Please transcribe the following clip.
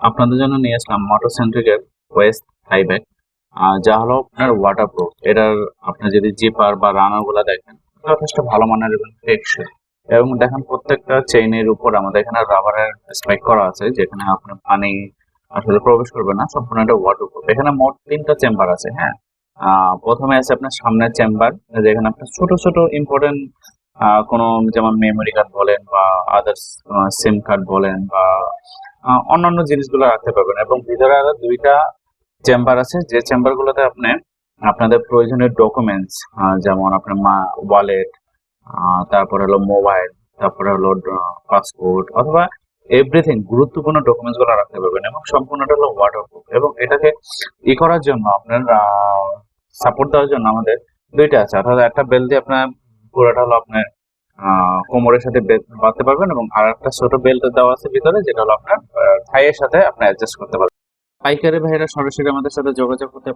আপনাদের জন্য নিয়ে আসলাম মোটরসেন্ট্রিকের ওয়েস্ট থাই ব্যাগ, যা হলো আপনার ওয়াটারপ্রুফ। এটার আপনি যদি জিপার বা রানার গুলা দেখেন, যথেষ্ট ভালো মানের এবং টেকসই। এবং দেখেন প্রত্যেকটা চেইনের উপর আমাদের এখানে রাবারের স্পাইক করা আছে, যেখানে আপনার পানি আসলে প্রবেশ করবে না, সম্পূর্ণ এটা ওয়াটারপ্রুফ। এখানে মোট 3টা চেম্বার আছে। হ্যাঁ, প্রথমে আছে আপনার সামনের চেম্বার, যেখানে আপনার ছোট ছোট ইম্পর্টেন্ট কোনো, যেমন মেমোরি কার্ড বলেন বা আদার্স সিম কার্ড বলেন বা অন্যান্য জিনিসগুলো রাখতে পারবেন। এবং ভিতরে আরো 2টা চেম্বার আছে, যে চেম্বার গুলোতে আপনি আপনাদের প্রয়োজনীয় ডকুমেন্টস, যেমন আপনার ওয়ালেট, তারপরে হলো মোবাইল, তারপরে হলো পাসপোর্ট অথবা এভরিথিং গুরুত্বপূর্ণ ডকুমেন্টস গুলো রাখতে পারবেন। এবং সম্পূর্ণটা হলো ওয়াটারপ্রুফ। এবং এটাকে করার জন্য আপনার সাপোর্ট দেওয়ার জন্য আমাদের 2টা আছে, অর্থাৎ একটা বেল্ট দিয়ে আপনার পুরোটা হলো আপনার কোমরের সাথে বাঁধতে পারবেন, এবং আর একটা ছোট বেল্ট দেওয়া আছে ভিতরে, যেটা হলো আপনার থাইয়ের সাথে আপনি অ্যাডজাস্ট করতে পারবেন। পাইকারি ভাইরা সরাসরি আমাদের সাথে যোগাযোগ করতে